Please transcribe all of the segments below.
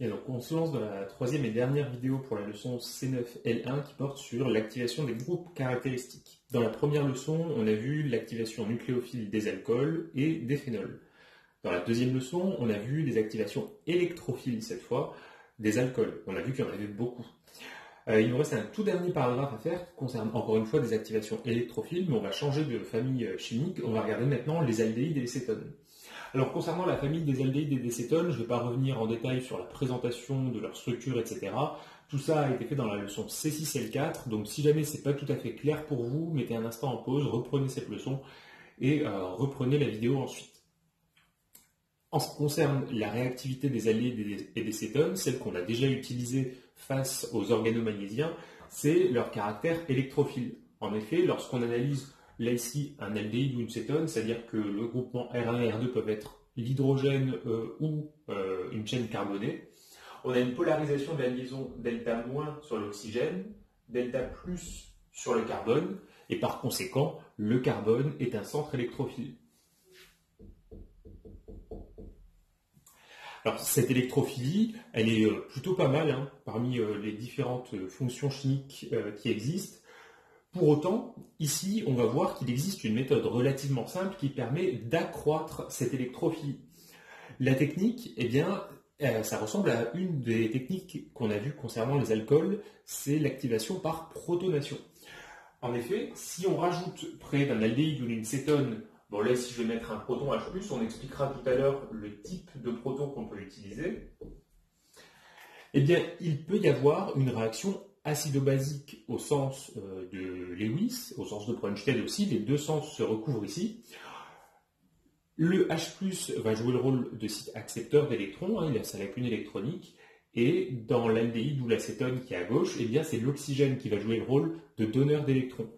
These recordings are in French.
Et donc on se lance dans la troisième et dernière vidéo pour la leçon C9L1 qui porte sur l'activation des groupes caractéristiques. Dans la première leçon, on a vu l'activation nucléophile des alcools et des phénols. Dans la deuxième leçon, on a vu les activations électrophiles cette fois des alcools. On a vu qu'il y en avait beaucoup. Il nous reste un tout dernier paragraphe à faire qui concerne encore une fois des activations électrophiles, mais on va changer de famille chimique. On va regarder maintenant les aldéhydes et les cétones. Alors concernant la famille des aldéhydes et des cétones, je ne vais pas revenir en détail sur la présentation de leur structure, etc. Tout ça a été fait dans la leçon C6L4, donc si jamais ce n'est pas tout à fait clair pour vous, mettez un instant en pause, reprenez cette leçon et reprenez la vidéo ensuite. En ce qui concerne la réactivité des aldéhydes et des cétones, celle qu'on a déjà utilisée face aux organomagnésiens, c'est leur caractère électrophile. En effet, lorsqu'on analyse là ici un aldéhyde ou une cétone, c'est-à-dire que le groupement R1 et R2 peuvent être l'hydrogène ou une chaîne carbonée, on a une polarisation de la liaison delta- sur l'oxygène, delta plus sur le carbone, et par conséquent, le carbone est un centre électrophile. Alors cette électrophilie, elle est plutôt pas mal parmi les différentes fonctions chimiques qui existent. Pour autant, ici, on va voir qu'il existe une méthode relativement simple qui permet d'accroître cette électrophilie. La technique, eh bien, ça ressemble à une des techniques qu'on a vues concernant les alcools, c'est l'activation par protonation. En effet, si on rajoute près d'un aldéhyde ou d'une cétone, bon là ici je vais mettre un proton H+, on expliquera tout à l'heure le type de proton qu'on peut utiliser, eh bien il peut y avoir une réaction acido-basique au sens de Lewis, au sens de Bronsted aussi, les deux sens se recouvrent ici. Le H+, va jouer le rôle de site accepteur d'électrons, il a sa lacune électronique, et dans l'aldéhyde ou l'acétone qui est à gauche, eh bien c'est l'oxygène qui va jouer le rôle de donneur d'électrons.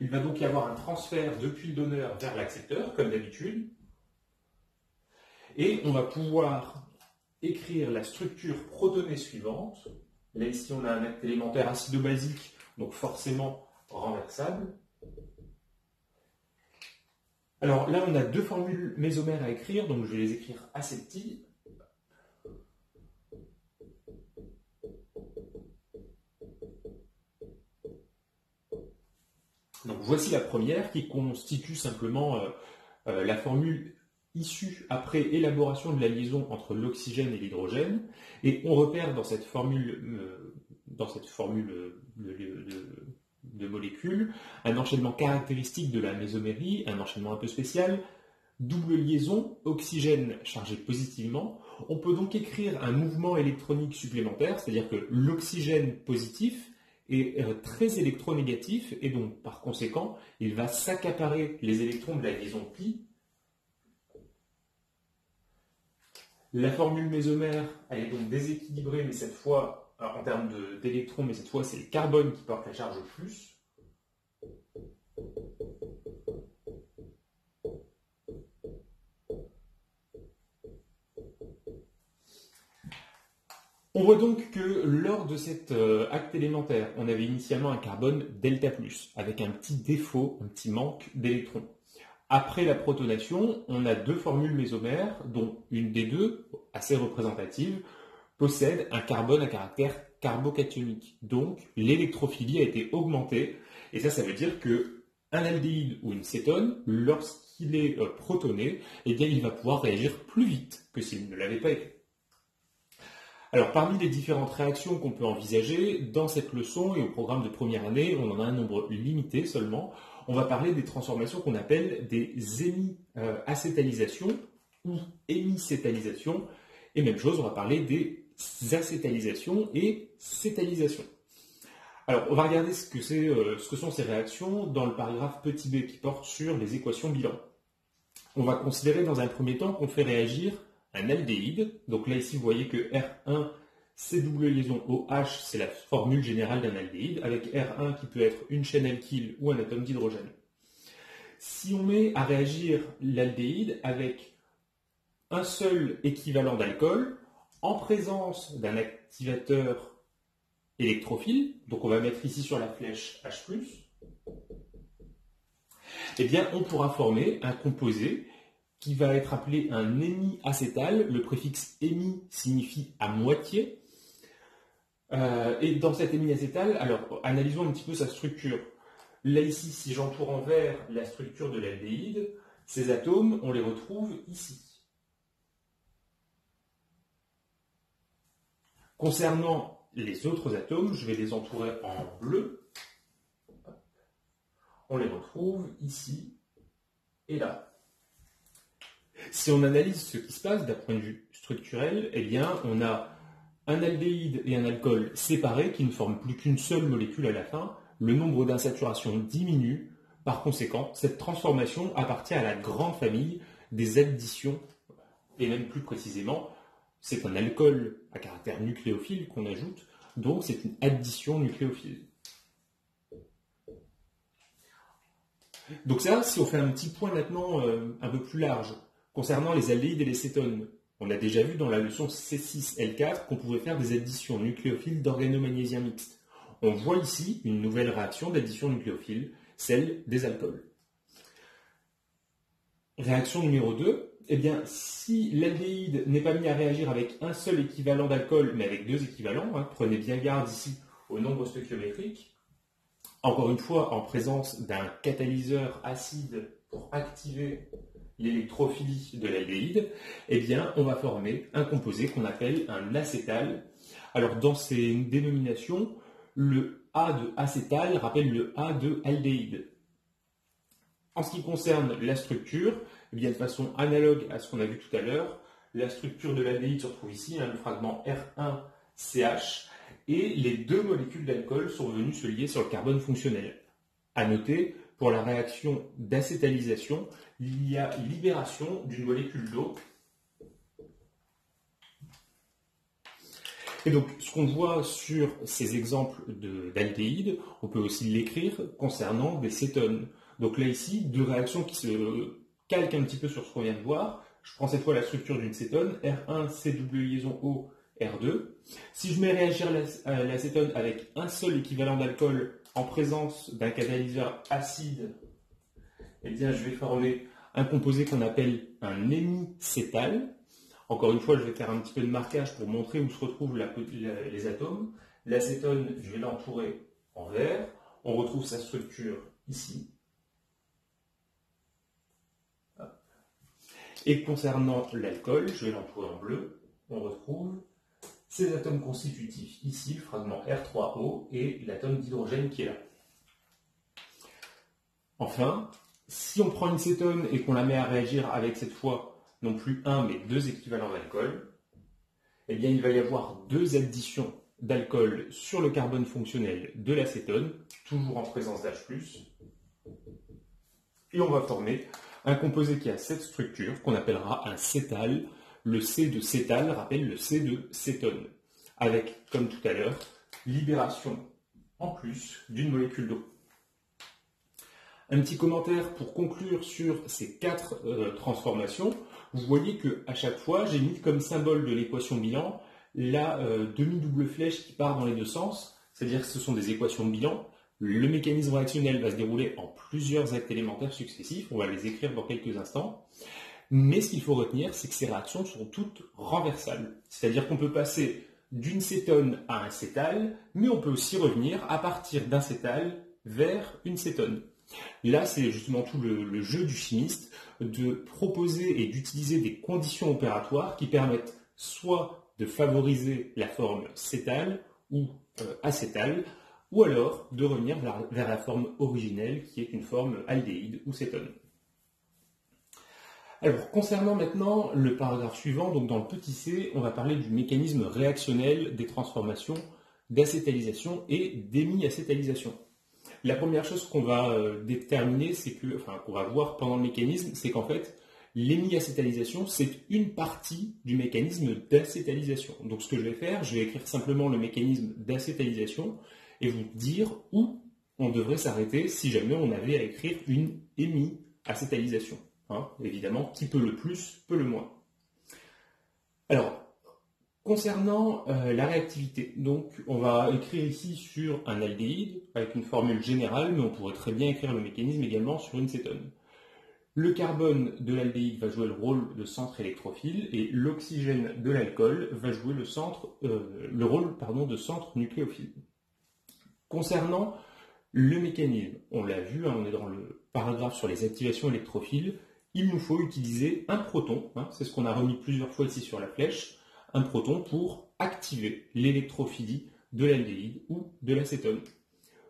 Il va donc y avoir un transfert depuis le donneur vers l'accepteur, comme d'habitude, et on va pouvoir écrire la structure protonée suivante. Là ici on a un acte élémentaire acido-basique, donc forcément renversable. Alors là on a deux formules mésomères à écrire, donc je vais les écrire assez petits. Donc voici la première qui constitue simplement la formule issue après élaboration de la liaison entre l'oxygène et l'hydrogène. Et on repère dans cette formule de molécules un enchaînement caractéristique de la mésomérie, un enchaînement un peu spécial, double liaison, oxygène chargé positivement. On peut donc écrire un mouvement électronique supplémentaire, c'est-à-dire que l'oxygène positif est très électronégatif et donc par conséquent il va s'accaparer les électrons de la liaison pi. La formule mésomère, elle est donc déséquilibrée, mais cette fois en termes d'électrons, mais cette fois c'est le carbone qui porte la charge plus. On voit donc que lors de cet acte élémentaire, on avait initialement un carbone delta+, avec un petit défaut, un petit manque d'électrons. Après la protonation, on a deux formules mésomères, dont une des deux, assez représentative, possède un carbone à caractère carbocationique. Donc l'électrophilie a été augmentée, et ça veut dire que un aldéhyde ou une cétone, lorsqu'il est protoné, eh bien, il va pouvoir réagir plus vite que s'il ne l'avait pas été. Alors, parmi les différentes réactions qu'on peut envisager, dans cette leçon et au programme de première année, on en a un nombre limité seulement. On va parler des transformations qu'on appelle des hémiacétalisations ou hémicétalisations. Et même chose, on va parler des acétalisations et cétalisations. Alors, on va regarder ce que sont ces réactions dans le paragraphe petit b qui porte sur les équations bilan. On va considérer dans un premier temps qu'on fait réagir un aldéhyde. Donc là, ici, vous voyez que R1, c'est double liaison OH, c'est la formule générale d'un aldéhyde, avec R1 qui peut être une chaîne alkyle ou un atome d'hydrogène. Si on met à réagir l'aldéhyde avec un seul équivalent d'alcool, en présence d'un activateur électrophile, donc on va mettre ici sur la flèche H+, eh bien on pourra former un composé qui va être appelé un hémiacétal. Le préfixe hémi signifie à moitié. Et dans cet hémiacétal, alors analysons un petit peu sa structure. Là ici, si j'entoure en vert la structure de l'aldéhyde, ces atomes, on les retrouve ici. Concernant les autres atomes, je vais les entourer en bleu. On les retrouve ici et là. Si on analyse ce qui se passe d'un point de vue structurel, eh bien, on a un aldéhyde et un alcool séparés qui ne forment plus qu'une seule molécule à la fin. Le nombre d'insaturations diminue. Par conséquent, cette transformation appartient à la grande famille des additions, et même plus précisément, c'est un alcool à caractère nucléophile qu'on ajoute, donc c'est une addition nucléophile. Donc ça, si on fait un petit point maintenant un peu plus large, concernant les aldéhydes et les cétones, on a déjà vu dans la leçon C6L4 qu'on pouvait faire des additions nucléophiles d'organomagnésiens mixtes. On voit ici une nouvelle réaction d'addition nucléophile, celle des alcools. Réaction numéro 2, eh bien, si l'aldéhyde n'est pas mis à réagir avec un seul équivalent d'alcool, mais avec deux équivalents, prenez bien garde ici au nombre stoichiométrique, encore une fois en présence d'un catalyseur acide pour activer l'électrophilie de l'aldéhyde, eh bien, on va former un composé qu'on appelle un acétal. Alors, dans ces dénominations, le A de acétal rappelle le A de aldéhyde. En ce qui concerne la structure, eh bien, de façon analogue à ce qu'on a vu tout à l'heure, la structure de l'aldéhyde se retrouve ici, le fragment R1CH, et les deux molécules d'alcool sont venues se lier sur le carbone fonctionnel. À noter, pour la réaction d'acétalisation, il y a libération d'une molécule d'eau. Et donc, ce qu'on voit sur ces exemples d'aldéhydes, on peut aussi l'écrire concernant des cétones. Donc là, ici, deux réactions qui se calquent un petit peu sur ce qu'on vient de voir. Je prends cette fois la structure d'une cétone, R1, CW liaison O, R2. Si je mets réagir la cétone avec un seul équivalent d'alcool en présence d'un catalyseur acide, eh bien, je vais former un composé qu'on appelle un hémicétal. Encore une fois, je vais faire un petit peu de marquage pour montrer où se retrouvent les atomes. L'acétone, je vais l'entourer en vert. On retrouve sa structure ici. Et concernant l'alcool, je vais l'entourer en bleu. On retrouve ces atomes constitutifs ici, le fragment R3O et l'atome d'hydrogène qui est là. Enfin, si on prend une cétone et qu'on la met à réagir avec cette fois non plus un mais deux équivalents d'alcool, eh bien il va y avoir deux additions d'alcool sur le carbone fonctionnel de l'acétone, toujours en présence d'H+, et on va former un composé qui a cette structure qu'on appellera un cétal. Le C de cétal rappelle le C de cétone, avec, comme tout à l'heure, libération en plus d'une molécule d'eau. Un petit commentaire pour conclure sur ces quatre transformations. Vous voyez qu'à chaque fois, j'ai mis comme symbole de l'équation bilan la demi-double flèche qui part dans les deux sens, c'est-à-dire que ce sont des équations de bilan. Le mécanisme réactionnel va se dérouler en plusieurs actes élémentaires successifs, on va les écrire dans quelques instants. Mais ce qu'il faut retenir, c'est que ces réactions sont toutes renversables. C'est-à-dire qu'on peut passer d'une cétone à un cétal, mais on peut aussi revenir à partir d'un cétal vers une cétone. Là, c'est justement tout le jeu du chimiste de proposer et d'utiliser des conditions opératoires qui permettent soit de favoriser la forme cétale ou acétale, ou alors de revenir vers la forme originelle qui est une forme aldéhyde ou cétone. Alors, concernant maintenant le paragraphe suivant, donc dans le petit c, on va parler du mécanisme réactionnel des transformations d'acétalisation et d'hémiacétalisation. La première chose qu'on va déterminer, qu'on va voir pendant le mécanisme, c'est qu'en fait, l'hémiacétalisation, c'est une partie du mécanisme d'acétalisation. Donc ce que je vais faire, je vais écrire simplement le mécanisme d'acétalisation et vous dire où on devrait s'arrêter si jamais on avait à écrire une hémiacétalisation. Évidemment, qui peut le plus, peut le moins. Alors, concernant la réactivité, donc on va écrire ici sur un aldéhyde avec une formule générale, mais on pourrait très bien écrire le mécanisme également sur une cétone. Le carbone de l'aldéhyde va jouer le rôle de centre électrophile et l'oxygène de l'alcool va jouer le rôle de centre nucléophile. Concernant le mécanisme, on l'a vu, on est dans le paragraphe sur les activations électrophiles, il nous faut utiliser un proton, c'est ce qu'on a remis plusieurs fois ici sur la flèche, un proton pour activer l'électrophilie de l'aldéhyde ou de l'acétone.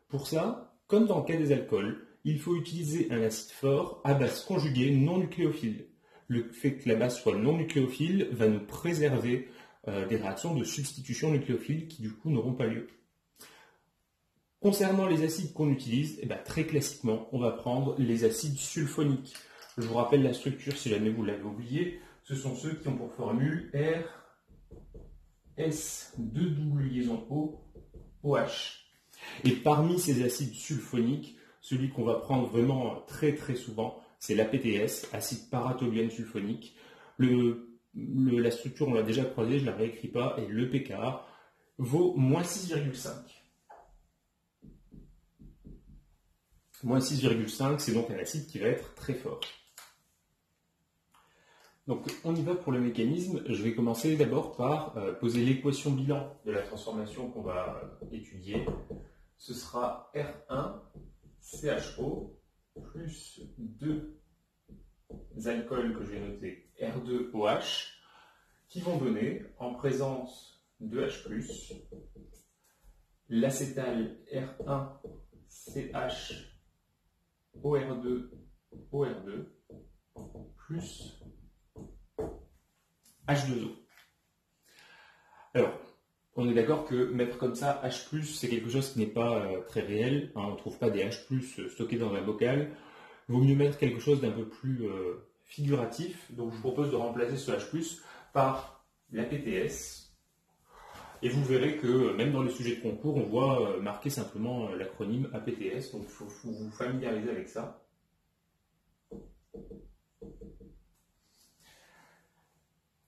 Pour ça, comme dans le cas des alcools, il faut utiliser un acide fort à base conjuguée non nucléophile. Le fait que la base soit non nucléophile va nous préserver des réactions de substitution nucléophile qui du coup n'auront pas lieu. Concernant les acides qu'on utilise, très classiquement, on va prendre les acides sulfoniques. Je vous rappelle la structure si jamais vous l'avez oublié. Ce sont ceux qui ont pour formule R, S, 2 double liaison O, OH. Et parmi ces acides sulfoniques, celui qu'on va prendre vraiment très très souvent, c'est l'APTS, acide paratoluène sulfonique. La structure, on l'a déjà croisée, je ne la réécris pas, et le pKa vaut moins 6,5. Moins 6,5, c'est donc un acide qui va être très fort. Donc on y va pour le mécanisme. Je vais commencer d'abord par poser l'équation bilan de la transformation qu'on va étudier. Ce sera R1 CHO plus 2 alcools que je vais noter R2OH qui vont donner en présence de H+, l'acétal R1CH OR2 plus H2O. Alors, on est d'accord que mettre comme ça H+, c'est quelque chose qui n'est pas très réel. On ne trouve pas des H+, stockés dans un bocal. Il vaut mieux mettre quelque chose d'un peu plus figuratif. Donc, je vous propose de remplacer ce H+, par la PTS. Et vous verrez que même dans les sujets de concours, on voit marquer simplement l'acronyme APTS. Donc, il faut vous familiariser avec ça.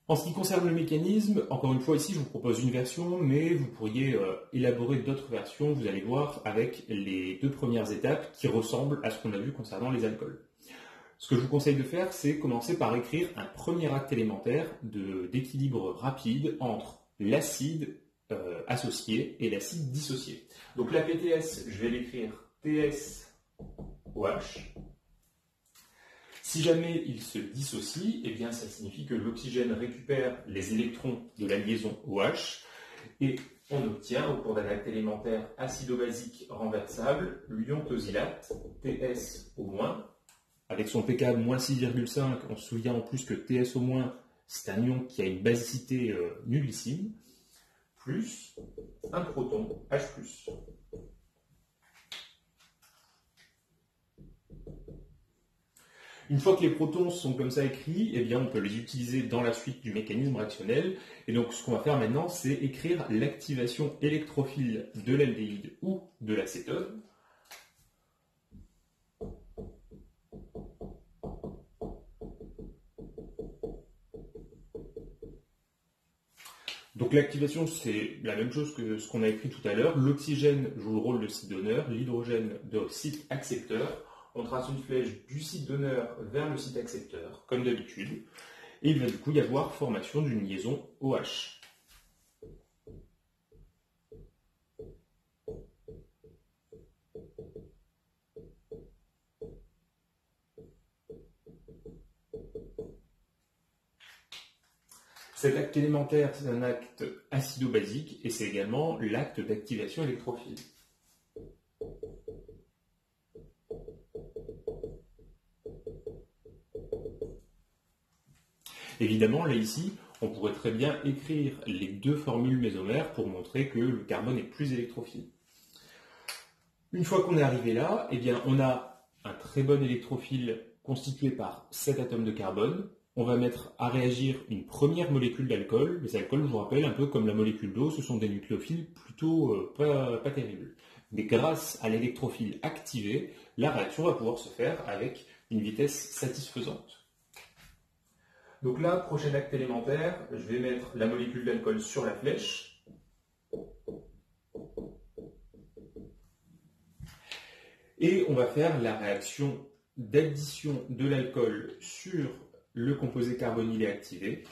En ce qui concerne le mécanisme, encore une fois ici je vous propose une version, mais vous pourriez élaborer d'autres versions, vous allez voir, avec les deux premières étapes qui ressemblent à ce qu'on a vu concernant les alcools. Ce que je vous conseille de faire, c'est commencer par écrire un premier acte élémentaire d'équilibre rapide entre l'acide associé et l'acide dissocié. Donc la PTS, je vais l'écrire TSOH. Si jamais il se dissocie, eh bien ça signifie que l'oxygène récupère les électrons de la liaison OH et on obtient au cours d'un acte élémentaire acido-basique renversable l'ion tosylate TS au moins. Avec son pK de moins 6,5, on se souvient en plus que TS au moins, c'est un ion qui a une basicité nullissime, plus un proton H+. Une fois que les protons sont comme ça écrits, eh bien, on peut les utiliser dans la suite du mécanisme réactionnel. Et donc, ce qu'on va faire maintenant, c'est écrire l'activation électrophile de l'aldéhyde ou de l'acétone. Donc l'activation, c'est la même chose que ce qu'on a écrit tout à l'heure. L'oxygène joue le rôle de site donneur, l'hydrogène de site accepteur. On trace une flèche du site donneur vers le site accepteur, comme d'habitude. Et il va du coup y avoir formation d'une liaison OH. Cet acte élémentaire, c'est un acte acido-basique et c'est également l'acte d'activation électrophile. Évidemment, là ici, on pourrait très bien écrire les deux formules mésomères pour montrer que le carbone est plus électrophile. Une fois qu'on est arrivé là, eh bien, on a un très bon électrophile constitué par 7 atomes de carbone. On va mettre à réagir une première molécule d'alcool. Les alcools, je vous rappelle, un peu comme la molécule d'eau, ce sont des nucléophiles plutôt pas terribles. Mais grâce à l'électrophile activé, la réaction va pouvoir se faire avec une vitesse satisfaisante. Donc là, prochain acte élémentaire, je vais mettre la molécule d'alcool sur la flèche. Et on va faire la réaction d'addition de l'alcool sur le composé carbonylé activé.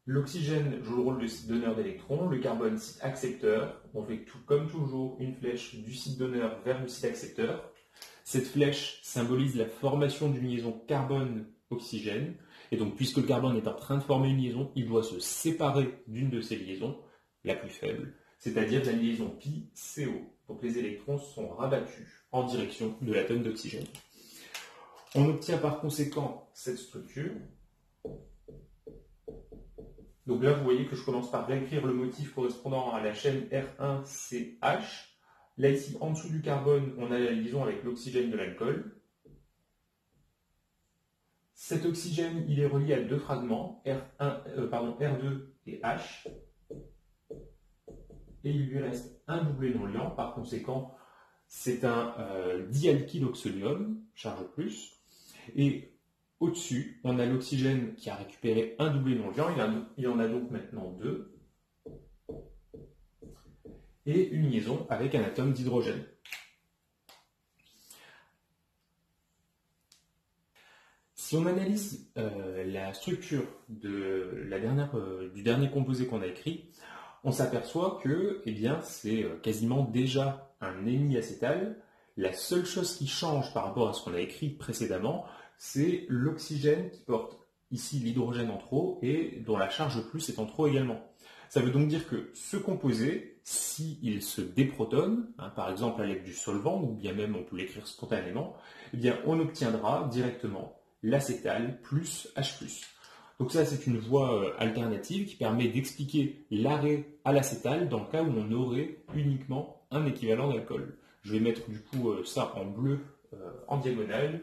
L'oxygène joue le rôle de site donneur d'électrons, le carbone site accepteur. On fait tout comme toujours une flèche du site donneur vers le site accepteur. Cette flèche symbolise la formation d'une liaison carbone-oxygène. Et donc, puisque le carbone est en train de former une liaison, il doit se séparer d'une de ces liaisons, la plus faible, c'est-à-dire la liaison pi-CO. Donc, les électrons sont rabattus en direction de l'atome d'oxygène. On obtient par conséquent cette structure. Donc là, vous voyez que je commence par réécrire le motif correspondant à la chaîne R1CH. Là, ici, en dessous du carbone, on a la liaison avec l'oxygène de l'alcool. Cet oxygène, il est relié à deux fragments, R2 et H. Et il lui reste un doublé non liant. Par conséquent, c'est un dialkyle oxonium, charge plus. Et au-dessus, on a l'oxygène qui a récupéré un doublé non liant. Il en a donc maintenant deux. Et une liaison avec un atome d'hydrogène. Si on analyse la structure du dernier composé qu'on a écrit, on s'aperçoit que c'est quasiment déjà un hémiacétal. La seule chose qui change par rapport à ce qu'on a écrit précédemment, c'est l'oxygène qui porte ici l'hydrogène en trop et dont la charge plus est en trop également. Ça veut donc dire que ce composé, s'il se déprotonne, par exemple à l'aide du solvant, ou bien même on peut l'écrire spontanément, on obtiendra directement l'acétal plus H+. Donc ça, c'est une voie alternative qui permet d'expliquer l'arrêt à l'acétal dans le cas où on aurait uniquement un équivalent d'alcool. Je vais mettre du coup ça en bleu en diagonale.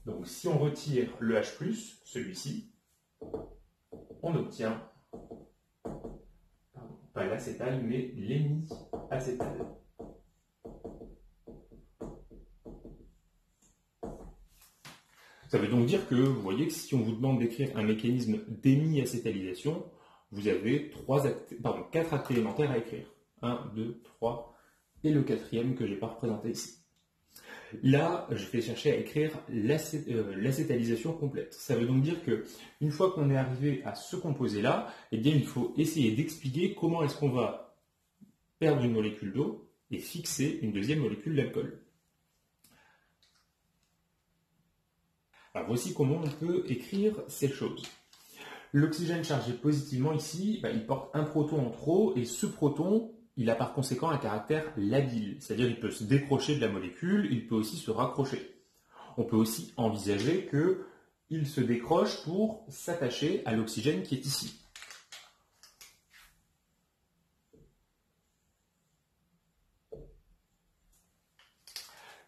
Donc si on retire le H+, celui-ci, on obtient pas l'acétal mais l'hémiacétal. Ça veut donc dire que vous voyez que si on vous demande d'écrire un mécanisme d'hémiacétalisation, vous avez 4 actes élémentaires à écrire. 1, 2, 3 et le quatrième que je n'ai pas représenté ici. Là, je vais chercher à écrire l'acétalisation complète. Ça veut donc dire que une fois qu'on est arrivé à ce composé-là, il faut essayer d'expliquer comment est-ce qu'on va perdre une molécule d'eau et fixer une deuxième molécule d'alcool. Alors voici comment on peut écrire ces choses. L'oxygène chargé positivement ici, il porte un proton en trop et ce proton, il a par conséquent un caractère labile, c'est-à-dire qu'il peut se décrocher de la molécule, il peut aussi se raccrocher. On peut aussi envisager qu'il se décroche pour s'attacher à l'oxygène qui est ici.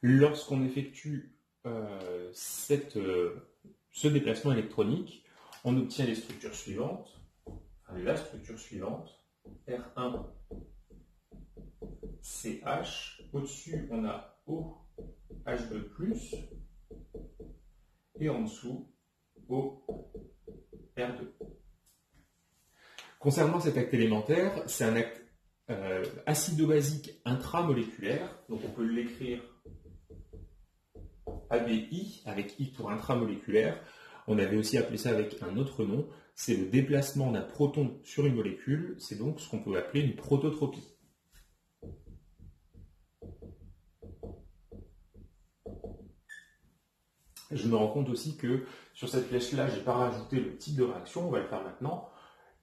Lorsqu'on effectue ce déplacement électronique, on obtient les structures suivantes, la structure suivante, R1 CH, au-dessus on a OH2+, et en dessous OR2. Concernant cet acte élémentaire, c'est un acte acido-basique intramoléculaire, donc on peut l'écrire ABI, avec I pour intramoléculaire. On avait aussi appelé ça avec un autre nom, c'est le déplacement d'un proton sur une molécule, c'est donc ce qu'on peut appeler une prototropie. Je me rends compte aussi que sur cette flèche-là, je n'ai pas rajouté le type de réaction, on va le faire maintenant.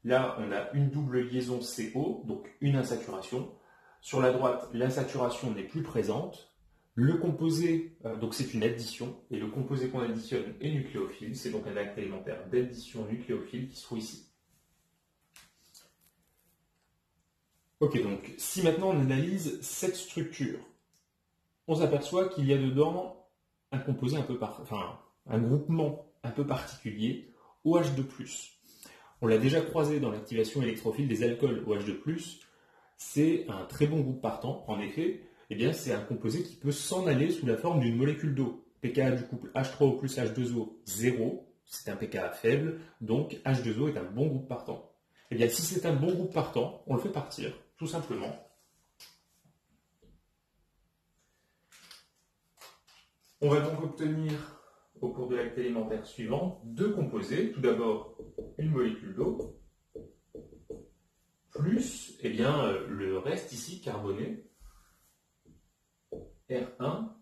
Là, on a une double liaison CO, donc une insaturation. Sur la droite, l'insaturation n'est plus présente. Le composé, donc c'est une addition, et le composé qu'on additionne est nucléophile, c'est donc un acte élémentaire d'addition nucléophile qui se trouve ici. Ok, donc si maintenant on analyse cette structure, on s'aperçoit qu'il y a dedans un composé un groupement un peu particulier, OH2+. On l'a déjà croisé dans l'activation électrophile des alcools OH2+, c'est un très bon groupe partant, en effet, c'est un composé qui peut s'en aller sous la forme d'une molécule d'eau. pKa du couple H3O plus H2O, 0, c'est un pKa faible, donc H2O est un bon groupe partant. Si c'est un bon groupe partant, on le fait partir, tout simplement. On va donc obtenir au cours de l'acte élémentaire suivant deux composés. Tout d'abord, une molécule d'eau, plus le reste ici carboné, R1,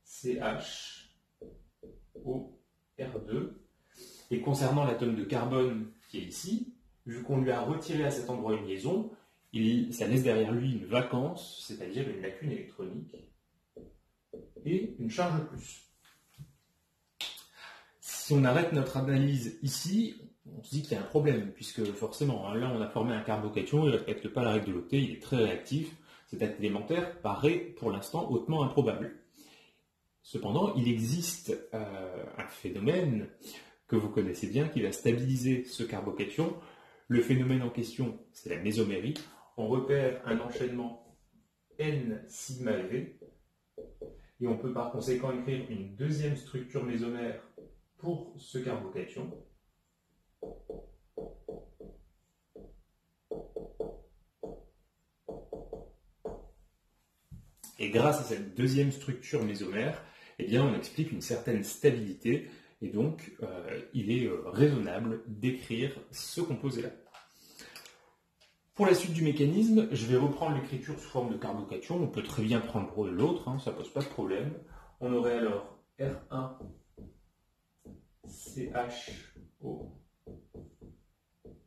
CH, O, R2. Et concernant l'atome de carbone qui est ici, vu qu'on lui a retiré à cet endroit une liaison, ça laisse derrière lui une vacance, c'est-à-dire une lacune électronique, et une charge de plus. Si on arrête notre analyse ici, on se dit qu'il y a un problème, puisque forcément, là on a formé un carbocation, il ne respecte pas la règle de l'octet, il est très réactif, cet acte élémentaire paraît pour l'instant hautement improbable. Cependant, il existe un phénomène que vous connaissez bien qui va stabiliser ce carbocation. Le phénomène en question, c'est la mésomérie. On repère un enchaînement N sigma V, et on peut par conséquent écrire une deuxième structure mésomère pour ce carbocation. Et grâce à cette deuxième structure mésomère, on explique une certaine stabilité, et donc il est raisonnable d'écrire ce composé-là. Pour la suite du mécanisme, je vais reprendre l'écriture sous forme de carbocation. On peut très bien prendre l'autre, ça ne pose pas de problème. On aurait alors R1 CHO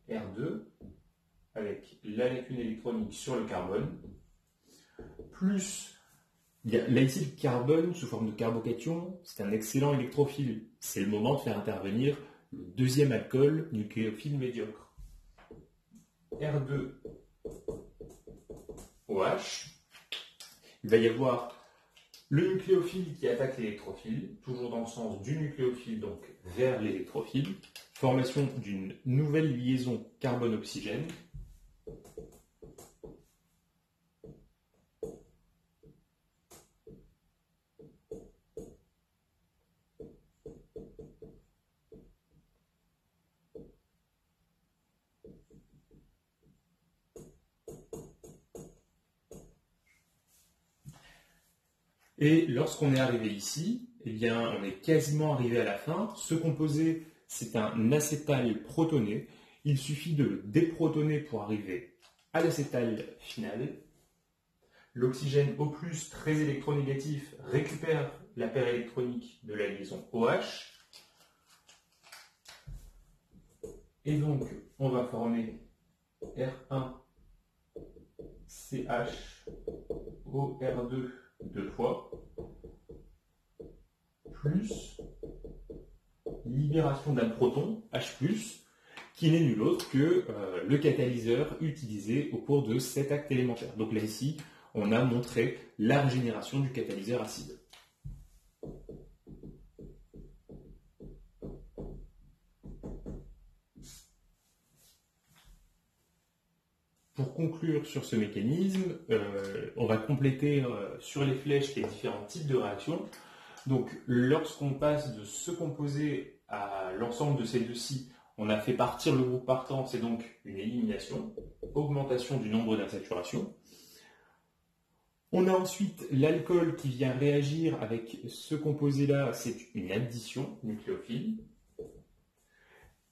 R2 avec la lacune électronique sur le carbone, plus là ici le carbone sous forme de carbocation, c'est un excellent électrophile. C'est le moment de faire intervenir le deuxième alcool nucléophile médiocre. R2OH, il va y avoir le nucléophile qui attaque l'électrophile, toujours dans le sens du nucléophile, donc vers l'électrophile, formation d'une nouvelle liaison carbone-oxygène. Et lorsqu'on est arrivé ici, on est quasiment arrivé à la fin. Ce composé, c'est un acétal protoné. Il suffit de le déprotoner pour arriver à l'acétal final. L'oxygène O+, très électronégatif, récupère la paire électronique de la liaison OH. Et donc, on va former R1 CH OR2 deux fois, plus libération d'un proton, H+, qui n'est nul autre que le catalyseur utilisé au cours de cet acte élémentaire. Donc là ici, on a montré la régénération du catalyseur acide. Pour conclure sur ce mécanisme, on va compléter sur les flèches les différents types de réactions. Donc, lorsqu'on passe de ce composé à l'ensemble de ces deux-ci, on a fait partir le groupe partant, c'est donc une élimination, augmentation du nombre d'insaturations. On a ensuite l'alcool qui vient réagir avec ce composé-là, c'est une addition nucléophile.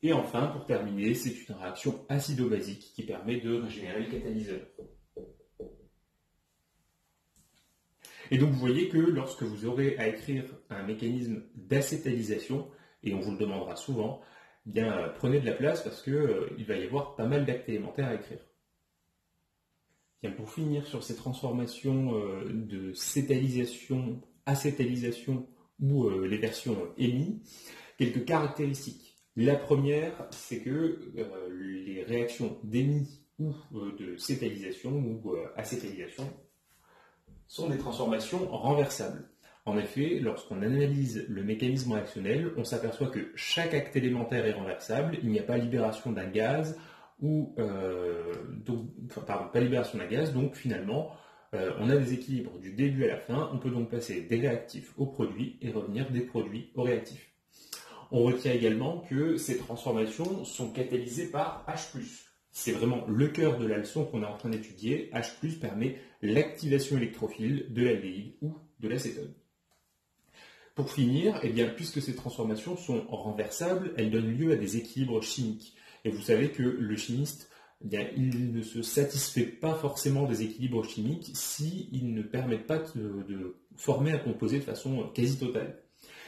Et enfin, pour terminer, c'est une réaction acido-basique qui permet de régénérer le catalyseur. Et donc vous voyez que lorsque vous aurez à écrire un mécanisme d'acétalisation, et on vous le demandera souvent, prenez de la place parce qu'il va y avoir pas mal d'actes élémentaires à écrire. Pour finir sur ces transformations de cétalisation, acétalisation ou les versions EMI, quelques caractéristiques. La première, c'est que les réactions d'EMI ou de cétalisation ou acétalisation sont des transformations renversables. En effet, lorsqu'on analyse le mécanisme réactionnel, on s'aperçoit que chaque acte élémentaire est renversable, il n'y a pas libération d'un gaz, donc finalement, on a des équilibres du début à la fin, on peut donc passer des réactifs aux produits et revenir des produits aux réactifs. On retient également que ces transformations sont catalysées par H+. c'est vraiment le cœur de la leçon qu'on est en train d'étudier. H+ permet l'activation électrophile de l'aldéhyde ou de l'acétone. Pour finir, eh bien, puisque ces transformations sont renversables, elles donnent lieu à des équilibres chimiques. Et vous savez que le chimiste, eh bien, il ne se satisfait pas forcément des équilibres chimiques s'ils ne permettent pas de former un composé de façon quasi totale.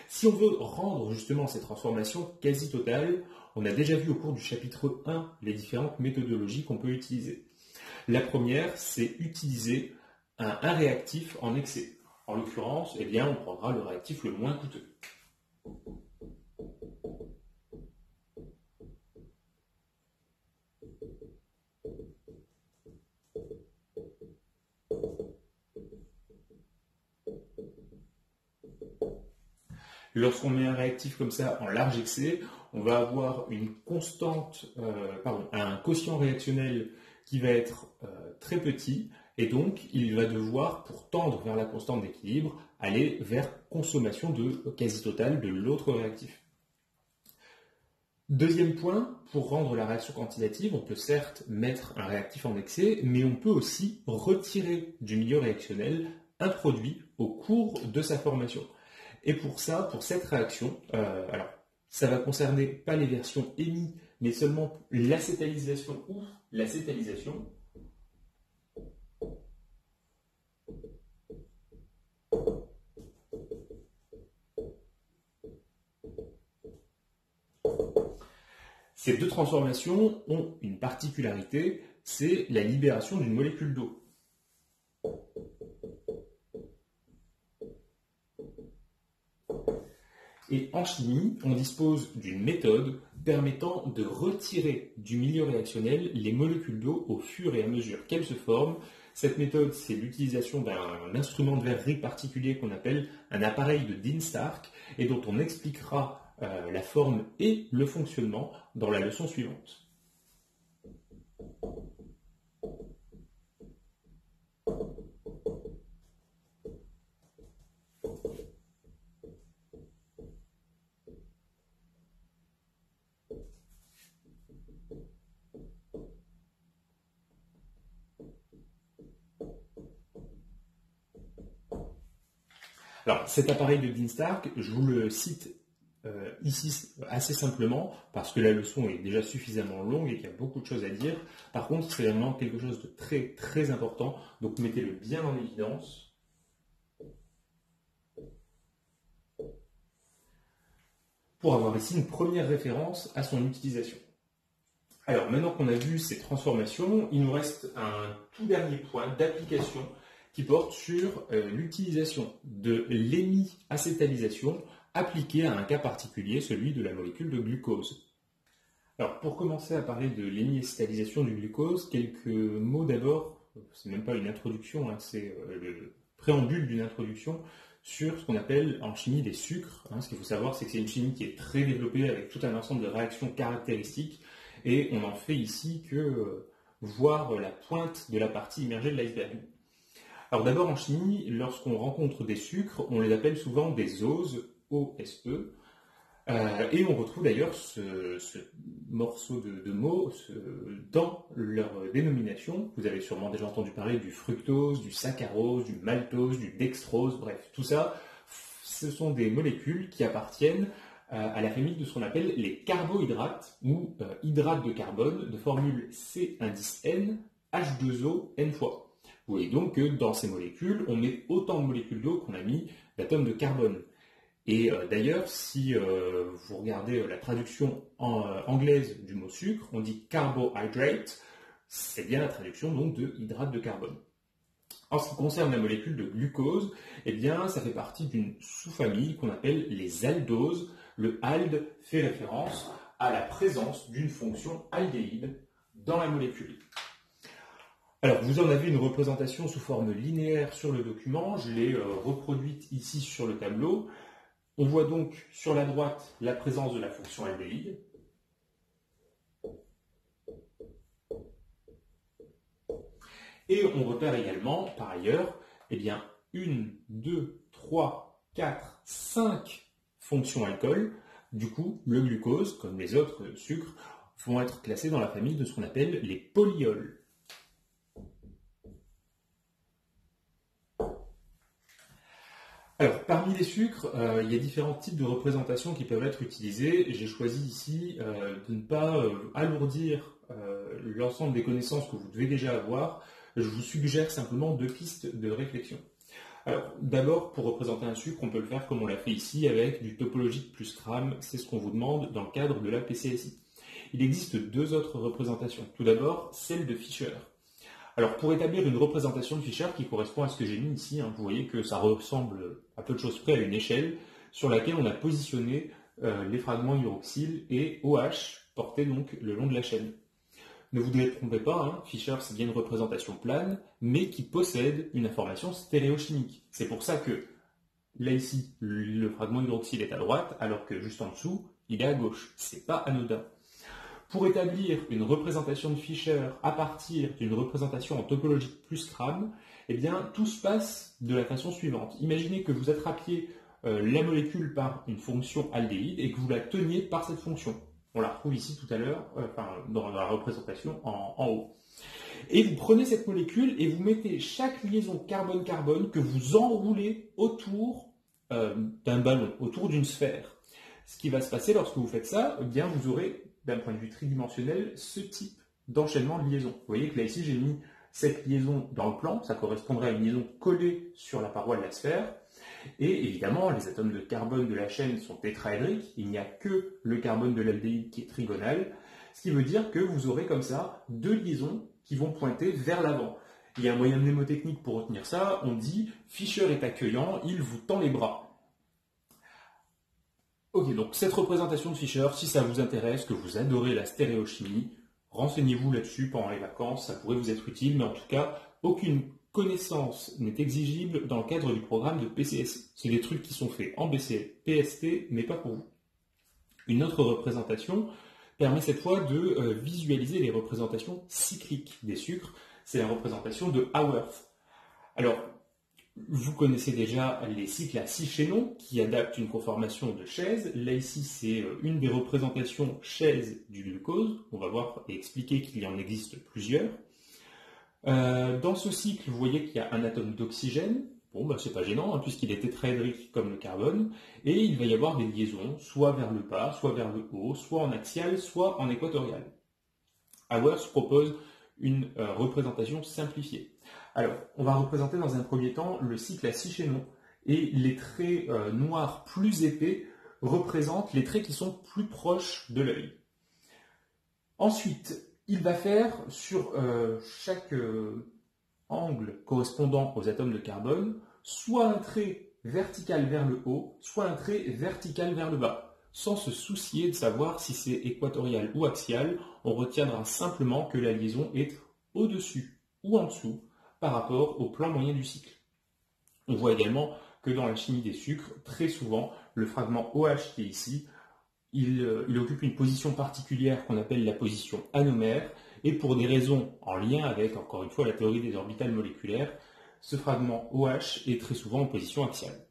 Si on veut rendre justement ces transformations quasi totales, on a déjà vu au cours du chapitre 1 les différentes méthodologies qu'on peut utiliser. La première, c'est utiliser un réactif en excès. En l'occurrence, eh bien, on prendra le réactif le moins coûteux. Lorsqu'on met un réactif comme ça en large excès, on va avoir un quotient réactionnel qui va être très petit, et donc il va devoir, pour tendre vers la constante d'équilibre, aller vers consommation de quasi totale de l'autre réactif. Deuxième point, pour rendre la réaction quantitative, on peut certes mettre un réactif en excès, mais on peut aussi retirer du milieu réactionnel un produit au cours de sa formation. Et pour ça, pour cette réaction, alors ça va concerner pas les versions émises, mais seulement l'acétalisation ou l'acétalisation. Ces deux transformations ont une particularité, c'est la libération d'une molécule d'eau. Et en chimie, on dispose d'une méthode permettant de retirer du milieu réactionnel les molécules d'eau au fur et à mesure qu'elles se forment. Cette méthode, c'est l'utilisation d'un instrument de verrerie particulier qu'on appelle un appareil de Dean-Stark et dont on expliquera la forme et le fonctionnement dans la leçon suivante. Alors, cet appareil de Dean-Stark, je vous le cite ici assez simplement, parce que la leçon est déjà suffisamment longue et qu'il y a beaucoup de choses à dire. Par contre, c'est vraiment quelque chose de très très important, donc mettez-le bien en évidence. Pour avoir ici une première référence à son utilisation. Alors, maintenant qu'on a vu ces transformations, il nous reste un tout dernier point d'application qui porte sur l'utilisation de l'hémiacétalisation appliquée à un cas particulier, celui de la molécule de glucose. Alors, pour commencer à parler de l'hémiacétalisation du glucose, quelques mots d'abord, c'est même pas une introduction, hein, c'est le préambule d'une introduction sur ce qu'on appelle en chimie les sucres. Hein. Ce qu'il faut savoir, c'est que c'est une chimie qui est très développée avec tout un ensemble de réactions caractéristiques, et on en fait ici que voir la pointe de la partie immergée de l'iceberg. Alors d'abord en chimie, lorsqu'on rencontre des sucres, on les appelle souvent des oses, O-S-E, et on retrouve d'ailleurs ce morceau de mots dans leur dénomination. Vous avez sûrement déjà entendu parler du fructose, du saccharose, du maltose, du dextrose, bref, tout ça, ce sont des molécules qui appartiennent à la famille de ce qu'on appelle les carbohydrates ou hydrates de carbone de formule C-N, H2O, N fois. Vous voyez donc que dans ces molécules, on met autant de molécules d'eau qu'on a mis d'atomes de carbone. Et d'ailleurs, si vous regardez la traduction anglaise du mot sucre, on dit carbohydrate, c'est bien la traduction donc de hydrate de carbone. En ce qui concerne la molécule de glucose, eh bien, ça fait partie d'une sous-famille qu'on appelle les aldoses. Le ald fait référence à la présence d'une fonction aldéhyde dans la molécule. Alors, vous en avez une représentation sous forme linéaire sur le document. Je l'ai reproduite ici sur le tableau. On voit donc sur la droite la présence de la fonction aldéhyde. Et on repère également, par ailleurs, eh bien, 1, 2, 3, 4, 5 fonctions alcool. Du coup, le glucose, comme les autres sucres, vont être classés dans la famille de ce qu'on appelle les polyols. Alors, parmi les sucres, il y a différents types de représentations qui peuvent être utilisées. J'ai choisi ici de ne pas alourdir l'ensemble des connaissances que vous devez déjà avoir. Je vous suggère simplement 2 pistes de réflexion. Alors, d'abord, pour représenter un sucre, on peut le faire comme on l'a fait ici avec du topologique plus CRAM. C'est ce qu'on vous demande dans le cadre de la PCSI. Il existe 2 autres représentations. Tout d'abord, celle de Fischer. Alors, pour établir une représentation de Fischer qui correspond à ce que j'ai mis ici, vous voyez que ça ressemble à peu de choses près à une échelle sur laquelle on a positionné les fragments hydroxyle et OH portés donc le long de la chaîne. Ne vous trompez pas, Fischer c'est bien une représentation plane, mais qui possède une information stéréochimique. C'est pour ça que là ici, le fragment hydroxyle est à droite, alors que juste en dessous, il est à gauche. C'est pas anodin. Pour établir une représentation de Fischer à partir d'une représentation en topologique plus CRAM, eh bien, tout se passe de la façon suivante. Imaginez que vous attrapiez la molécule par une fonction aldéhyde et que vous la teniez par cette fonction. On la retrouve ici tout à l'heure, dans la représentation en haut. Et vous prenez cette molécule et vous mettez chaque liaison carbone-carbone que vous enroulez autour d'un ballon, autour d'une sphère. Ce qui va se passer lorsque vous faites ça, eh bien, vous aurez d'un point de vue tridimensionnel, ce type d'enchaînement de liaison. Vous voyez que là, ici, j'ai mis cette liaison dans le plan, ça correspondrait à une liaison collée sur la paroi de la sphère, et évidemment, les atomes de carbone de la chaîne sont tétraédriques, il n'y a que le carbone de l'aldéhyde qui est trigonal, ce qui veut dire que vous aurez comme ça 2 liaisons qui vont pointer vers l'avant. Il y a un moyen mnémotechnique pour retenir ça, on dit « Fischer est accueillant, il vous tend les bras ». Ok, donc cette représentation de Fischer, si ça vous intéresse, que vous adorez la stéréochimie, renseignez-vous là-dessus pendant les vacances, ça pourrait vous être utile, mais en tout cas, aucune connaissance n'est exigible dans le cadre du programme de PCSI. C'est des trucs qui sont faits en BCL, PST, mais pas pour vous. Une autre représentation permet cette fois de visualiser les représentations cycliques des sucres, c'est la représentation de Haworth. Alors, vous connaissez déjà les cycles à 6 chaînons qui adaptent une conformation de chaise. Là, ici, c'est une des représentations chaise du glucose. On va voir et expliquer qu'il y en existe plusieurs. Dans ce cycle, vous voyez qu'il y a un atome d'oxygène. Bon, c'est pas gênant, puisqu'il est tétraédrique comme le carbone. Et il va y avoir des liaisons, soit vers le bas, soit vers le haut, soit en axial, soit en équatorial. Haworth propose une représentation simplifiée. Alors, on va représenter dans un premier temps le cycle à 6 chaînons, et les traits noirs plus épais représentent les traits qui sont plus proches de l'œil. Ensuite, il va faire sur chaque angle correspondant aux atomes de carbone, soit un trait vertical vers le haut, soit un trait vertical vers le bas. Sans se soucier de savoir si c'est équatorial ou axial, on retiendra simplement que la liaison est au-dessus ou en dessous par rapport au plan moyen du cycle. On voit également que dans la chimie des sucres, très souvent, le fragment OH qui est ici, il occupe une position particulière qu'on appelle la position anomère, et pour des raisons en lien avec, encore une fois, la théorie des orbitales moléculaires, ce fragment OH est très souvent en position axiale.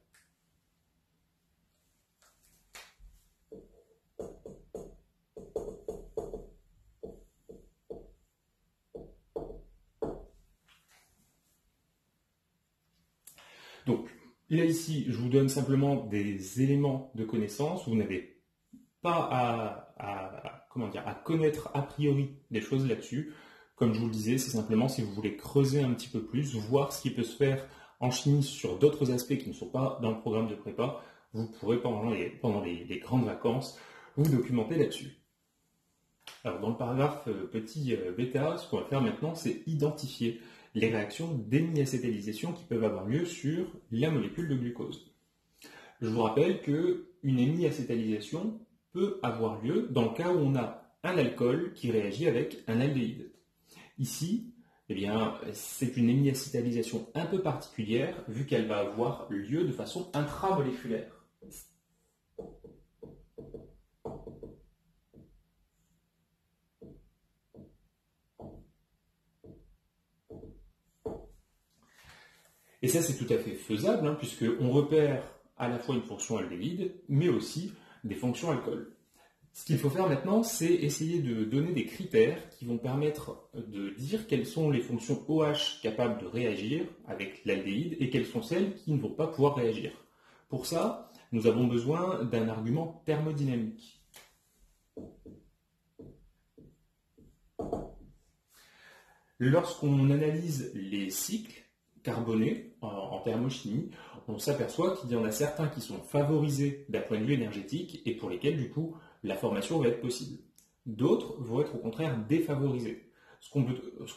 Donc, là ici, je vous donne simplement des éléments de connaissance. Vous n'avez pas à connaître a priori des choses là-dessus. Comme je vous le disais, c'est simplement si vous voulez creuser un petit peu plus, voir ce qui peut se faire en chimie sur d'autres aspects qui ne sont pas dans le programme de prépa, vous pourrez pendant les grandes vacances vous documenter là-dessus. Alors dans le paragraphe petit bêta, ce qu'on va faire maintenant, c'est identifier les réactions d'hémiacétalisation qui peuvent avoir lieu sur la molécule de glucose. Je vous rappelle qu'une hémiacétalisation peut avoir lieu dans le cas où on a un alcool qui réagit avec un aldéhyde. Ici, eh bien, c'est une hémiacétalisation un peu particulière vu qu'elle va avoir lieu de façon intramoléculaire. Et ça, c'est tout à fait faisable, puisqu'on repère à la fois une fonction aldéhyde, mais aussi des fonctions alcool. Ce qu'il faut faire maintenant, c'est essayer de donner des critères qui vont permettre de dire quelles sont les fonctions OH capables de réagir avec l'aldéhyde et quelles sont celles qui ne vont pas pouvoir réagir. Pour ça, nous avons besoin d'un argument thermodynamique. Lorsqu'on analyse les cycles carbonés en thermochimie, on s'aperçoit qu'il y en a certains qui sont favorisés d'un point de vue énergétique et pour lesquels, du coup, la formation va être possible. D'autres vont être au contraire défavorisés. Ce qu'on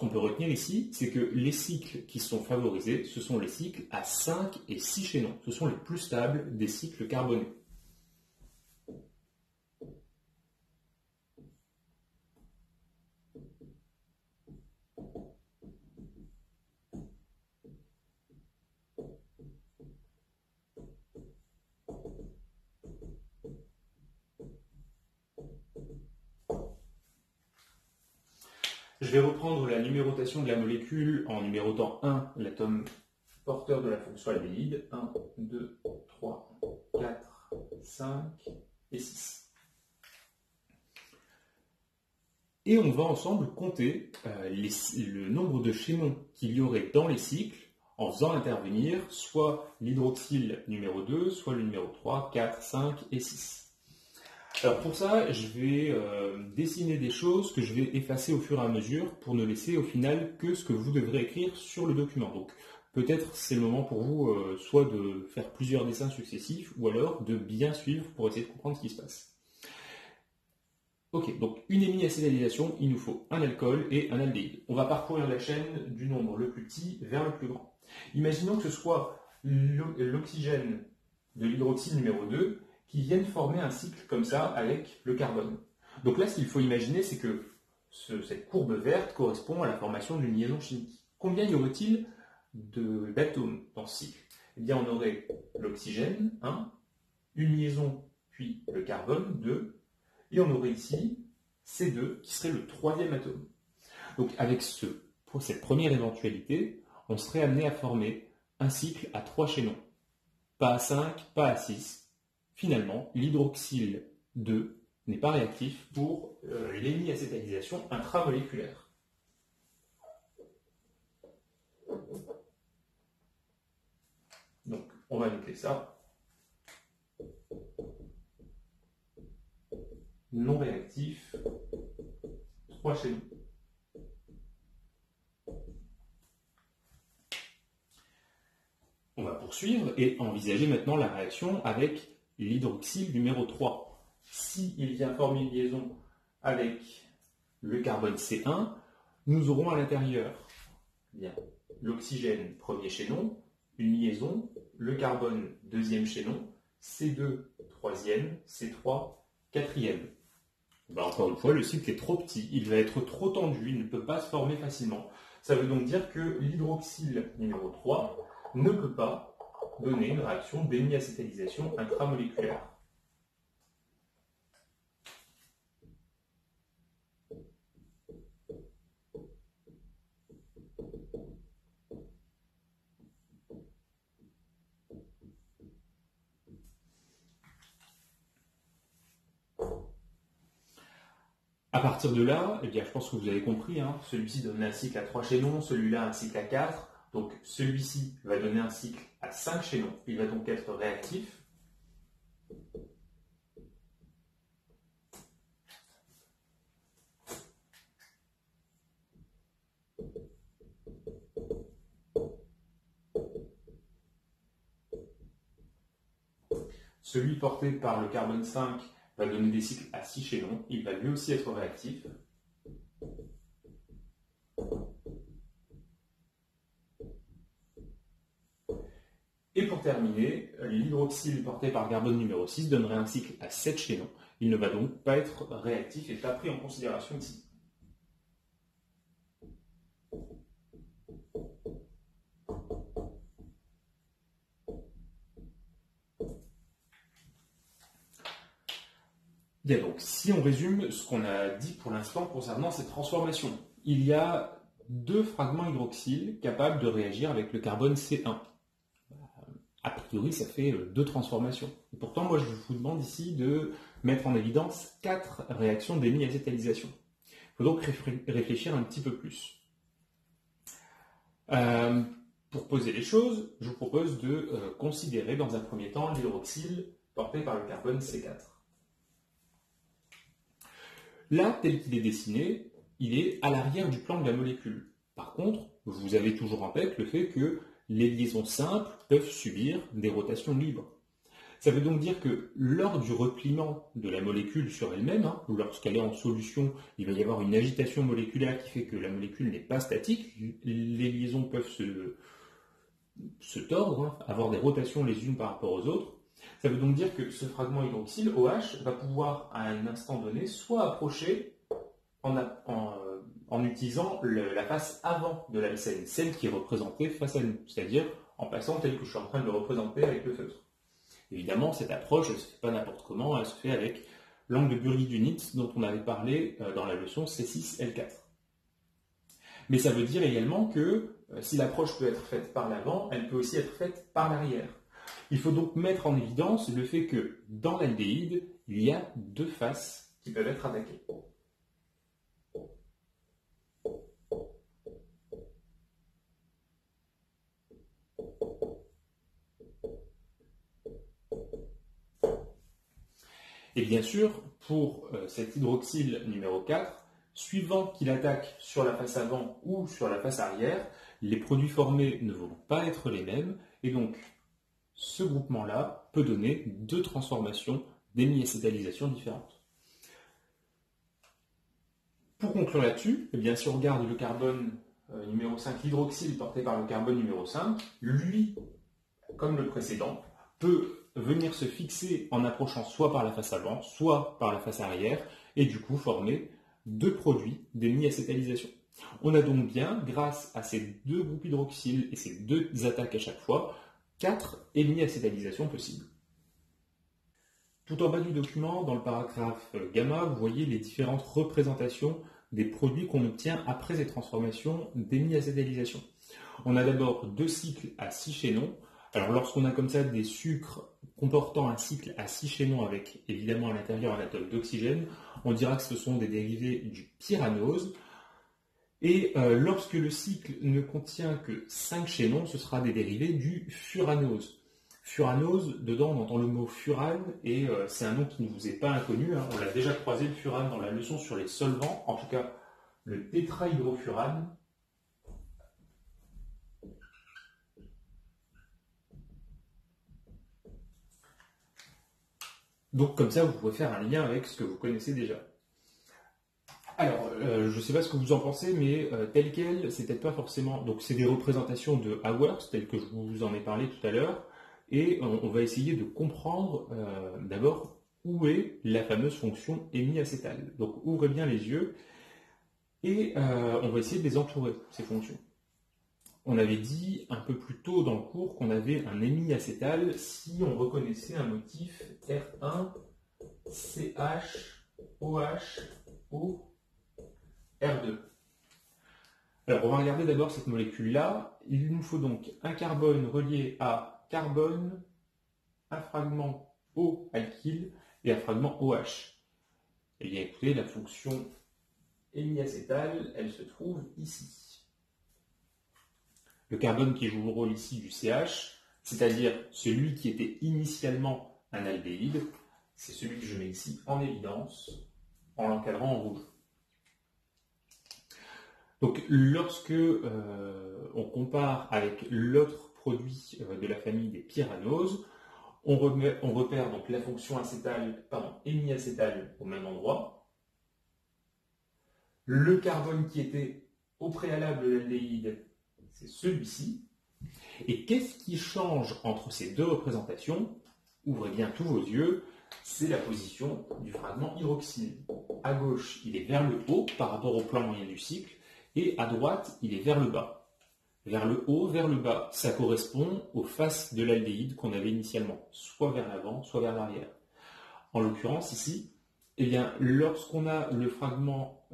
peut retenir ici, c'est que les cycles qui sont favorisés, ce sont les cycles à 5 et 6 chaînons. Ce sont les plus stables des cycles carbonés. Je vais reprendre la numérotation de la molécule en numérotant 1, l'atome porteur de la fonction aldéhyde. 1, 2, 3, 4, 5 et 6. Et on va ensemble compter le nombre de chaînons qu'il y aurait dans les cycles en faisant intervenir soit l'hydroxyle numéro 2, soit le numéro 3, 4, 5 et 6. Alors pour ça, je vais dessiner des choses que je vais effacer au fur et à mesure pour ne laisser au final que ce que vous devrez écrire sur le document. Donc peut-être c'est le moment pour vous soit de faire plusieurs dessins successifs ou alors de bien suivre pour essayer de comprendre ce qui se passe. Ok, donc une hémiacétalisation, il nous faut un alcool et un aldéhyde. On va parcourir la chaîne du nombre le plus petit vers le plus grand. Imaginons que ce soit l'oxygène de l'hydroxyle numéro 2 qui viennent former un cycle comme ça avec le carbone. Donc là, ce qu'il faut imaginer, c'est que cette courbe verte correspond à la formation d'une liaison chimique. Combien y aurait-il d'atomes dans ce cycle? Eh bien, on aurait l'oxygène, 1, une liaison, puis le carbone, 2, et on aurait ici C2, qui serait le troisième atome. Donc avec cette première éventualité, on serait amené à former un cycle à 3 chaînons. Pas à 5, pas à 6. Finalement, l'hydroxyle 2 n'est pas réactif pour l'hémiacétalisation intramoléculaire. Donc, on va noter ça. Non réactif, 3 chaînons. On va poursuivre et envisager maintenant la réaction avec l'hydroxyle numéro 3. S'il vient former une liaison avec le carbone C1, nous aurons à l'intérieur l'oxygène premier chaînon, une liaison, le carbone deuxième chaînon, C2 troisième, C3 quatrième. Encore une fois, le cycle est trop petit, il va être trop tendu, il ne peut pas se former facilement. Ça veut donc dire que l'hydroxyle numéro 3 ne peut pas donner une réaction d'hémiacétalisation intramoléculaire. À partir de là, eh bien, je pense que vous avez compris, celui-ci donne un cycle à 3 chaînons, celui-là un cycle à 4. Donc celui-ci va donner un cycle à 5 chaînons. Il va donc être réactif. Celui porté par le carbone 5 va donner des cycles à 6 chaînons. Il va lui aussi être réactif. Et pour terminer, l'hydroxyle porté par carbone numéro 6 donnerait un cycle à 7 chaînons. Il ne va donc pas être réactif et pas pris en considération ici. Bien, donc si on résume ce qu'on a dit pour l'instant concernant cette transformation, il y a 2 fragments hydroxyle capables de réagir avec le carbone C1. A priori, ça fait 2 transformations. Et pourtant, moi, je vous demande ici de mettre en évidence 4 réactions d'émi-acétalisation. Il faut donc réfléchir un petit peu plus. Pour poser les choses, je vous propose de considérer dans un premier temps l'hydroxyle porté par le carbone C4. Là, tel qu'il est dessiné, il est à l'arrière du plan de la molécule. Par contre, vous avez toujours en tête le fait que les liaisons simples peuvent subir des rotations libres. Ça veut donc dire que lors du repliement de la molécule sur elle-même, ou lorsqu'elle est en solution, il va y avoir une agitation moléculaire qui fait que la molécule n'est pas statique, les liaisons peuvent se tordre, avoir des rotations les unes par rapport aux autres. Ça veut donc dire que ce fragment hydroxyle, OH, va pouvoir à un instant donné soit approcher en utilisant la face avant de l'alcène, celle qui est représentée face à nous, c'est-à-dire en passant tel que je suis en train de le représenter avec le feutre. Évidemment, cette approche, elle ne se fait pas n'importe comment, elle se fait avec l'angle de Burgee-Dunit dont on avait parlé dans la leçon C6L4. Mais ça veut dire également que si l'approche peut être faite par l'avant, elle peut aussi être faite par l'arrière. Il faut donc mettre en évidence le fait que dans l'aldéhyde, il y a 2 faces qui peuvent être attaquées. Et bien sûr, pour cet hydroxyle numéro 4, suivant qu'il attaque sur la face avant ou sur la face arrière, les produits formés ne vont pas être les mêmes, et donc ce groupement-là peut donner 2 transformations d'émi-acétalisation différentes. Pour conclure là-dessus, eh bien, si on regarde le carbone numéro 5, l'hydroxyle porté par le carbone numéro 5, lui, comme le précédent, peut venir se fixer en approchant soit par la face avant, soit par la face arrière, et du coup former 2 produits d'émi-acétalisation. On a donc bien, grâce à ces 2 groupes hydroxyle et ces 2 attaques à chaque fois, 4 émi-acétalisations possibles. Tout en bas du document, dans le paragraphe gamma, vous voyez les différentes représentations des produits qu'on obtient après ces transformations d'émi-acétalisation. On a d'abord 2 cycles à 6 chaînons. Alors lorsqu'on a comme ça des sucres comportant un cycle à 6 chaînons avec évidemment à l'intérieur un atome d'oxygène, on dira que ce sont des dérivés du pyranose. Et lorsque le cycle ne contient que 5 chaînons, ce sera des dérivés du furanose. Furanose, dedans on entend le mot furane, et c'est un nom qui ne vous est pas inconnu, hein. On l'a déjà croisé le furane dans la leçon sur les solvants, en tout cas le tétrahydrofurane. Donc comme ça, vous pouvez faire un lien avec ce que vous connaissez déjà. Alors, je ne sais pas ce que vous en pensez, mais tel quel, c'est peut-être pas forcément... Donc c'est des représentations de Haworth, telles que je vous en ai parlé tout à l'heure, et on va essayer de comprendre d'abord où est la fameuse fonction émi-acétale. Donc ouvrez bien les yeux, et on va essayer de les entourer, ces fonctions. On avait dit un peu plus tôt dans le cours qu'on avait un émi-acétal si on reconnaissait un motif R1, CH, OH, O, R2. Alors on va regarder d'abord cette molécule-là. Il nous faut donc un carbone relié à carbone, un fragment O alkyle et un fragment OH. Et bien écoutez, la fonction émi-acétale, elle se trouve ici. Le carbone qui joue le rôle ici du CH, c'est-à-dire celui qui était initialement un aldéhyde, c'est celui que je mets ici en évidence en l'encadrant en rouge. Donc lorsque on compare avec l'autre produit de la famille des pyranoses, on repère donc la fonction émi-acétale au même endroit. Le carbone qui était au préalable de l'aldéhyde, c'est celui-ci. Et qu'est-ce qui change entre ces 2 représentations? Ouvrez bien tous vos yeux, c'est la position du fragment hydroxyle. À gauche, il est vers le haut par rapport au plan moyen du cycle, et à droite, il est vers le bas. Vers le haut, vers le bas, ça correspond aux faces de l'aldéhyde qu'on avait initialement, soit vers l'avant, soit vers l'arrière. En l'occurrence, ici, eh bien, lorsqu'on a le fragment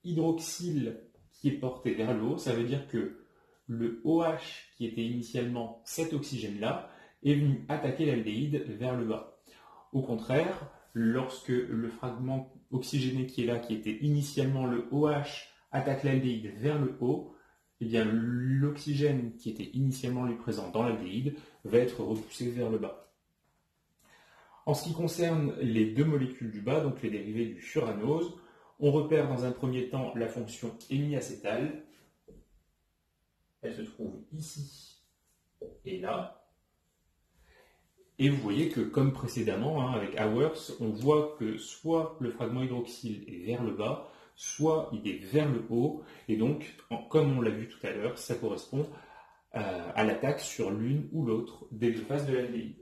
hydroxyle qui est porté vers le haut, ça veut dire que le OH qui était initialement cet oxygène-là est venu attaquer l'aldéhyde vers le bas. Au contraire, lorsque le fragment oxygéné qui est là, qui était initialement le OH, attaque l'aldéhyde vers le haut, eh bien l'oxygène qui était initialement lui présent dans l'aldéhyde va être repoussé vers le bas. En ce qui concerne les deux molécules du bas, donc les dérivés du furanose, on repère dans un premier temps la fonction hémiacétale. Elle se trouve ici et là. Et vous voyez que, comme précédemment, avec Hours, on voit que soit le fragment hydroxyle est vers le bas, soit il est vers le haut. Et donc, comme on l'a vu tout à l'heure, ça correspond à l'attaque sur l'une ou l'autre des deux faces de l'aldéhyde,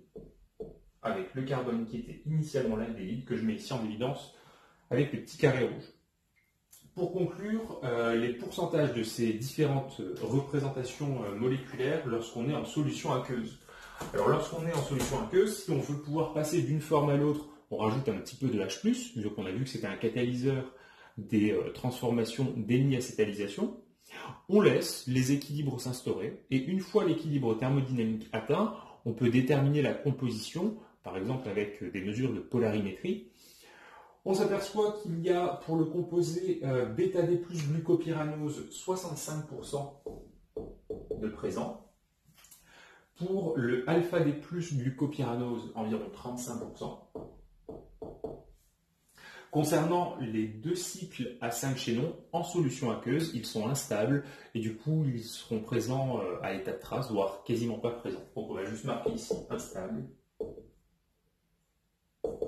avec le carbone qui était initialement l'aldéhyde, que je mets ici en évidence avec le petit carré rouge. Pour conclure, les pourcentages de ces différentes représentations moléculaires lorsqu'on est en solution aqueuse. Alors lorsqu'on est en solution aqueuse, si on veut pouvoir passer d'une forme à l'autre, on rajoute un petit peu de H+, vu qu'on a vu que c'était un catalyseur des transformations d'hémiacétalisation. On laisse les équilibres s'instaurer, et une fois l'équilibre thermodynamique atteint, on peut déterminer la composition, par exemple avec des mesures de polarimétrie. On s'aperçoit qu'il y a pour le composé βD plus glucopyranose 65% de présent. Pour le alpha-D plus glucopyranose, environ 35%. Concernant les deux cycles à 5 chaînons, en solution aqueuse, ils sont instables et du coup ils seront présents à l'état de trace, voire quasiment pas présents. Donc on va juste marquer ici instable,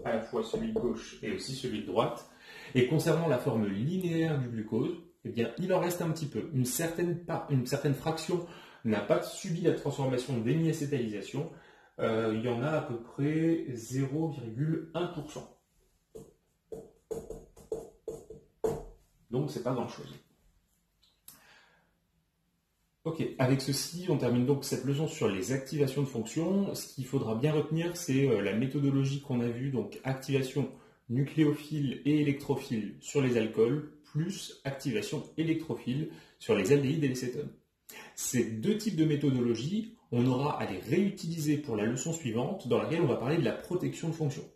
à la fois celui de gauche et aussi celui de droite. Et concernant la forme linéaire du glucose, eh bien, il en reste un petit peu. Une certaine fraction n'a pas subi la transformation d'hémiacétalisation. Il y en a à peu près 0,1%. Donc, c'est pas grand-chose. Ok, avec ceci, on termine donc cette leçon sur les activations de fonctions. Ce qu'il faudra bien retenir, c'est la méthodologie qu'on a vue, donc activation nucléophile et électrophile sur les alcools, plus activation électrophile sur les aldéhydes et les cétones. Ces deux types de méthodologies, on aura à les réutiliser pour la leçon suivante, dans laquelle on va parler de la protection de fonctions.